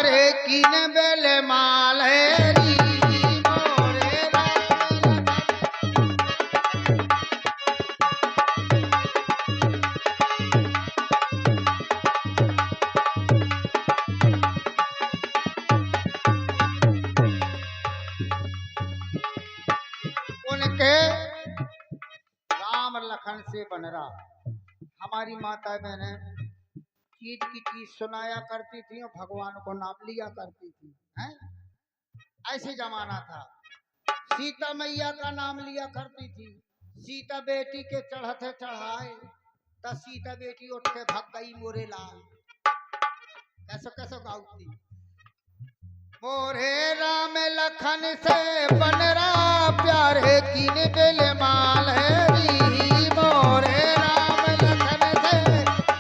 प्यारे कीन बेल माल री मोरे राम उनके राम लखन से बनरा। हमारी माता बहने चीज की चीज सुनाया करती थी और भगवान को नाम लिया करती थी, हैं? ऐसे जमाना था। सीता मैया का नाम लिया करती थी। सीता बेटी के चढ़ते चढ़ाए तो सीता बेटी उठ के भाग गई मोरे लाल। कैसे कैसे गाउती मोरे राम लखन से बनरा प्यारे कीन बेल माल री मोरे राम लखन से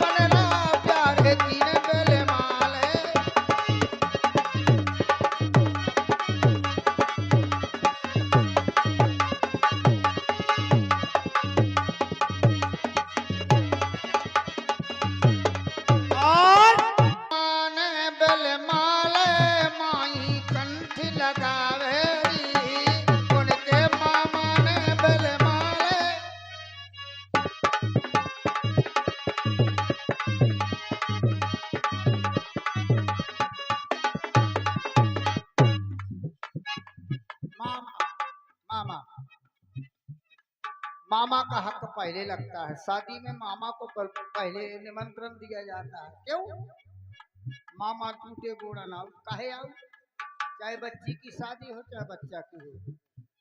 बनरा प्यारे कीन बेल माल और माने बेल माल माई कंठ लगावे री उनके मामा ने बेल माल मामा मामा मामा का हक पहले लगता है। शादी में मामा को पहले निमंत्रण दिया जाता है। क्यों? मामा टूटे गोड़ा ना काहे आओ, चाहे बच्ची की शादी हो चाहे बच्चा की हो।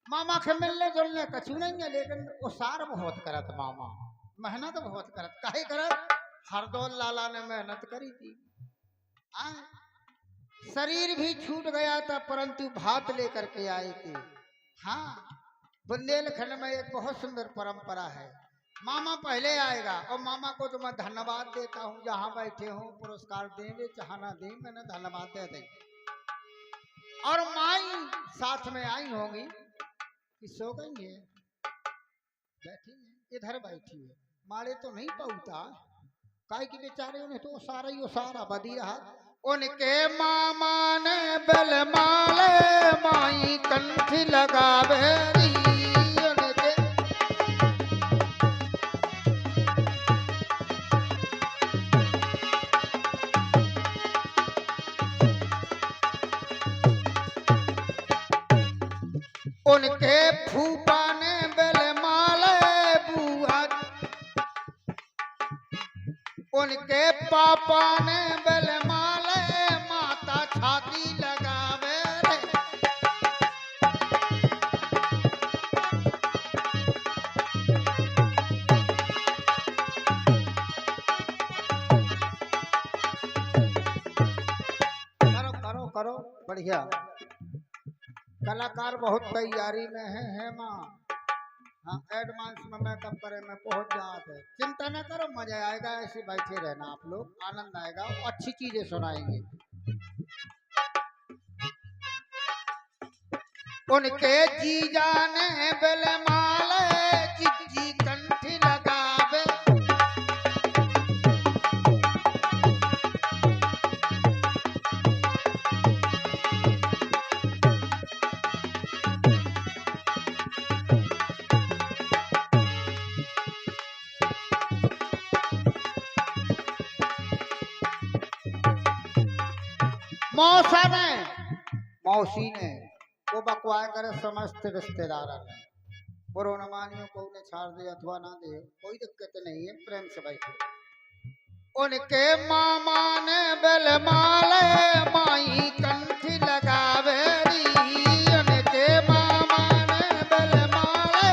मामा के मिलने जुलने कछु नहीं है, लेकिन उसार बहुत करत मामा, मेहनत बहुत करत। काहे करत? हरदौल लाला ने मेहनत करी थी। हाँ? शरीर भी छूट गया था परंतु भात लेकर के आए थे। हाँ, बुंदेलखंड में एक बहुत सुंदर परंपरा है। मामा पहले आएगा और मामा को तो मैं धन्यवाद देता हूँ। जहाँ बैठे हो पुरस्कार देंगे चाहे ना दें, मैंने धन्यवाद दे दें। और माई साथ में आई होंगी कि सो गई है, बैठी है, इधर बैठी है। मारे तो नहीं पहुँचा, काहे कि बेचारे उन्हें तो सारा बदी रहा। उनके मामा ने बेल माले माई कंठ लगावे री उनके उनके फूफा ने बेल माले बुआ उनके पापा ने बेल माले माता छाती लगावे रे। करो करो करो बढ़िया। कलाकार बहुत तैयारी में है माँ। हाँ, एडवांस में मेकअप करे में पहुंच जाते हैं। चिंता न करो, मजा आएगा। ऐसे बैठे रहना आप लोग, आनंद आएगा, अच्छी चीजें सुनाएंगे। उनके जीजा ने बेल माले चिज्जी कंठ लगावे मौसी ने वो बकवाए करे समस्त रिश्तेदार ने बुरो न मानियो, को उन्हें छाड़ दे अथवा ना दे, कोई दिक्कत नहीं है, प्रेम से बैठो। उनके मामा ने बेल माले माई कंठ लगावे री उनके मामा ने बेल माले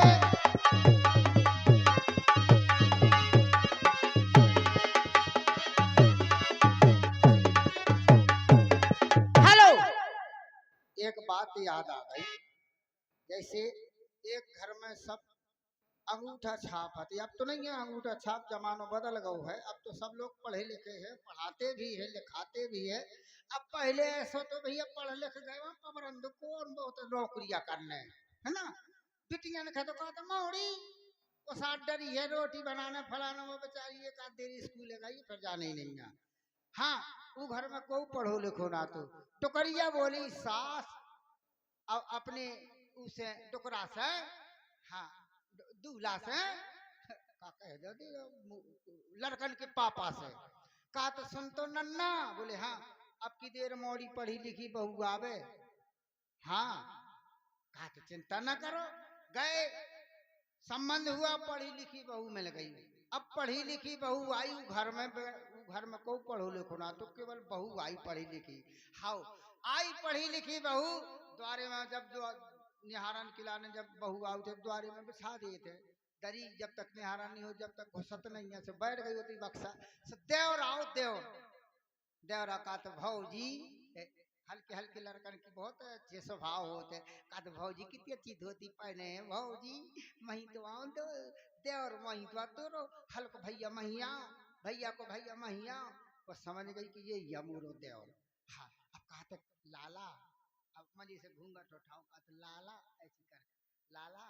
हेलो। एक बात याद आ गई, जैसे एक घर में सब अंगूठा छाप आती, अब तो नहीं है अंगूठा छाप, जमाना बदल गया है। अब तो सब लोग पढ़े लिखे हैं, पढ़ाते भी है लिखाते भी है। अब पहले ऐसा तो भैया पढ़ लिख गए पबरंद कौन बहुत नौकरियां करने, है ना। बिटिया ने तो कहा मौड़ी वो साथ डरी है रोटी बनाने फलाने में, बेचारी एक आध देर स्कूल गई फिर जाने ही नहीं है। हाँ वो घर में को पढ़ो लिखो ना तो टुकरिया बोली सास अब अपने उसे टुकड़ा से हाँ दूल्हा से का कह दो लड़कन के पापा से कहा तो सुन तो नन्ना बोले हाँ अब की देर मोड़ी पढ़ी लिखी बहू आवे हाँ कहा तो चिंता न करो गए संबंध हुआ पढ़ी लिखी बहू मिल गई अब पढ़ी लिखी बहू आई घर में को पढ़ो लिखो ना तो केवल बहू आई पढ़ी लिखी हाउ आई पढ़ी लिखी बहू द्वारे में जब जो निहारन खिलाने जब बहू आओ थे द्वारे में बिछा दिए थे दरी जब तक निहारा नहीं हो जब तक घुसत नहीं है से बैठ गई होती बक्सा देवर आओ देवर का तो भौजी हल्के हल्के लड़कन की बहुत अच्छे स्वभाव होते का तो भौजी कितनी अच्छी धोती पहने हैं भौजी मही तो आओ तो देवर मही तो रो हल्क भैया को भैया महिया वो समझ गई कि ये यमूरो देवर हाँ अब कहा तक लाला अब मजी से घूंघट उठाओ कहा तो लाला ऐसी कर लाला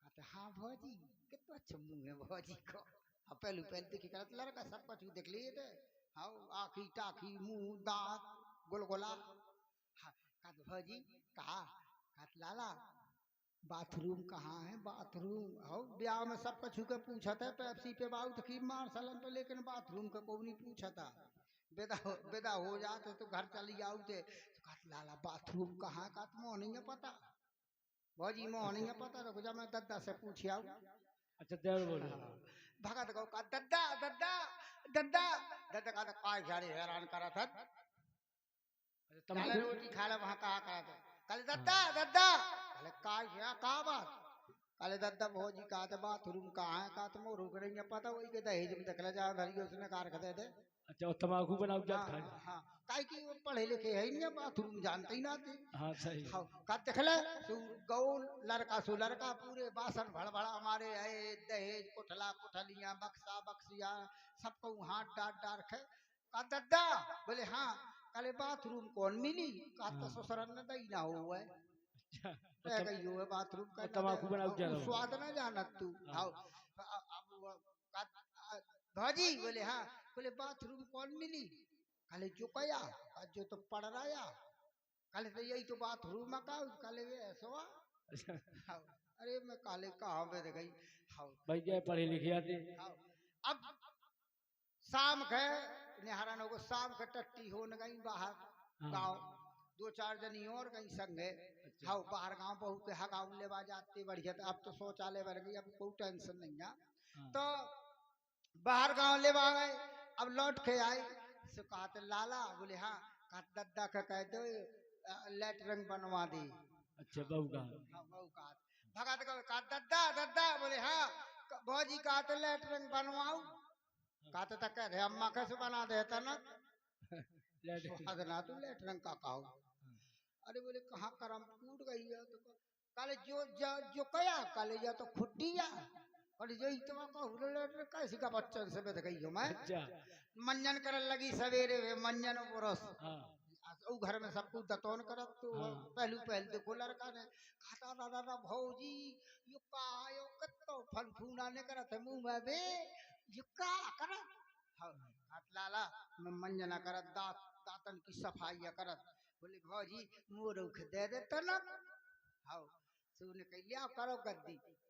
कहा तो हाँ भौजी कितना अच्छा मुंह है भौजी को अब पहले देखी कर लड़का सब कुछ देख लिए थे हाँ आखी टाखी मुंह दांत गुलगुला हाँ कहा तो भौजी कहा लाला बाथरूम कहाँ है बाथरूम हो ब्याह में सब कुछ के पूछा था पेप्सी पे बाउट की मार सलन पे लेकिन बाथरूम का कोई नहीं पूछा था बेदा हो जाते तो घर चली जाऊ थे तो कहा लाला बाथरूम कहाँ का तो मोह नहीं है पता भौजी मोह नहीं है पता रुक जा मैं दद्दा से पूछ आऊ अच्छा देवर बोले भगत को कहा दद्दा दद्दा दद्दा दद्दा का काय झाड़ी हैरान करा था काले रोटी खा ले वहां कहा करा था कल दद्दा दद्दा कल काय का बात कल दद्दा भौजी कहा था बाथरूम कहाँ है कहा तो मोह रुक नहीं है पता वही के दहेज में देखला जा धरी उसने कार कहते थे अच्छा वो तम्बाकू बनाओ जात खाए हाँ काहे की वो पढ़े लिखे है नहीं बाथरूम जानते ही ना थे हाँ सही हाँ का देखले गौ लड़का पूरे बासन भड़भड़ा हमारे है दहेज कोठला कोठलियां बक्सा बक्सिया सबको हाथ डाट रखे का दद्दा बोले हाँ कल बाथरूम कौन मिली का तो ससुरन ने दई ना हुआ है अच्छा गई हुआ बाथरूम का तम्बाकू बनाओ जात स्वाद ना जानत तू हाँ भाजी बोले हाँ बोले बाथरूम कौन मिली काले जो कया जो तो पढ़ रहा काले तो यही तो बाथरूम में का काले वे ऐसा हाँ अरे मैं काले कहाँ पे गई हाँ भाई क्या पढ़े लिखे आते हाँ अब शाम के निहारन हो शाम के टट्टी हो न गई बाहर गाँव दो चार जनी और गई संगे हाँ बाहर गाँव बहू के हगाऊ लेवा जाते बढ़िया अब तो शौचालय बन गई अब कोई टेंशन नहीं है तो बाहर गांव ले गए अब लौट के आई सो कहा लाला बोले हाँ कहा दद्दा का कह दो लेटरिंग बनवा दी अच्छा बहू का बहू कहा कहा दद्दा दद्दा बोले हाँ भौजी कहा तो लेटरिंग बनवाऊ कहा तो कह रहे अम्मा कैसे बना देता ना ना तू लेटरिंग का कहो अरे बोले कहाँ करम टूट गई है तो काले जो कया काले या तो खुटिया और जो तो कैसी का बच्चन से बैठ गई हूँ मैं मंजन कर लगी सवेरे वे मंजन पुरुष घर में सब कुछ दतौन करत तो पहलू देखो लड़का ने खाता दादा भौजी यो का यो कत्तो फन फूना ने करत है मुंह में बे यो का करत हाथ लाला मैं मंजना करत दातन की सफाई करत बोले भौजी मुंह रुख दे दे तनक हां सुने कह लिया करो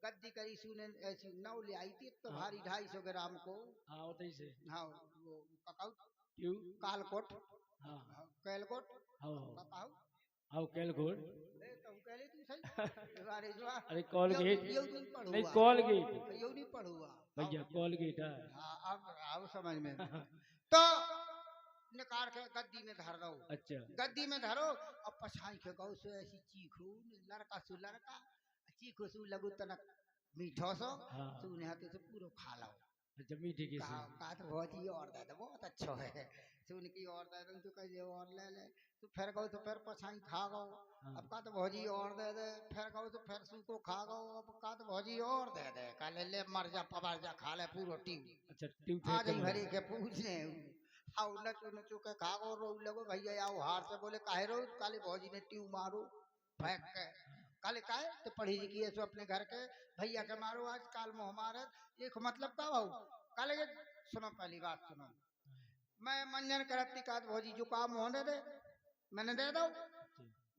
गद्दी करी सुने ऐसी नौ ले आई थी तो भारी 250 ग्राम को हाँ होते से हाँ वो ककाउ क्यों कालकोट हाँ कैलकोट हाँ ककाउ हाँ कैलकोट ए तो कहले तू सही अरे जो अरे कॉलगेट नहीं कॉलगेट यो नहीं पढ़ुआ भैया कॉलगेट है हां अब समझ में तो निकाल के गद्दी में धर दो अच्छा गद्दी में धरो और पछाई के गौ से ऐसी चीखू लड़का सु लड़का चीखू सु लगू तनक मीठो सो सुने हाथे से पूरा खा लो अच्छा मीठी की का तो बहुत ही और दे बहुत अच्छा है सुन की और दे दे तो कह और ले तो फिर गो तो फिर पछाई खा गो अब का तो भौजी और दे दे फिर गो तो फिर सु को खा गो अब का तो भौजी और दे दे का ले मर जा पवार जा खा ले पूरा टीम अच्छा टीम आज ही भरी के पूछने आओ नचू के खागो रो लगो भैया आओ हार से बोले काहे रो काले भौजी ने ट्यूब मारो फेंक के काले काहे तो पढ़ी लिखी है सो अपने घर के भैया के मारो आज काल मोह मारे एक मतलब का भाऊ काले सुनो पहली बात सुनो मैं मंजन करती का भौजी जुकाम होने दे, मैंने दे दो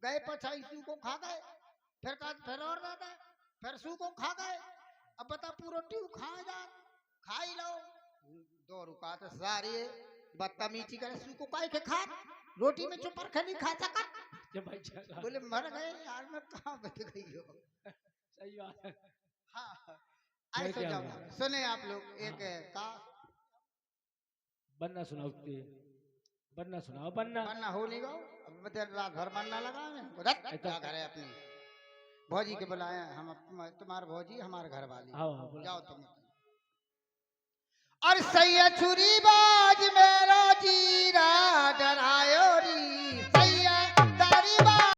गए पछाई सू को खा गए, फिर का फिर और दे दे, फिर सू को खा गए। अब बता पूरा ट्यूब खा जा, खा ही लो। दो रुका तो सारी बदतमीजी करे, सू को काहे के खा, रोटी में चुपर खली खा सकत। जब भाई जगह बोले मर गए यार, मैं कहाँ बच गई हो। सही बात है। हाँ फिर ऐसे क्या जाओ हुआ? सुने आप लोग एक का बनना सुनाओ ते, बनना सुनाओ बनना। बनना हो नहीं गो, अब मैं तेरे रात भर बनना लगा मैं क्या करे अपनी भौजी के बुलाए हम, तुम्हारे भौजी हमारे घर वाली। हाँ हाँ बोला। जाओ तुम। और सैया छुरी बाज मेरा जीरा डरायो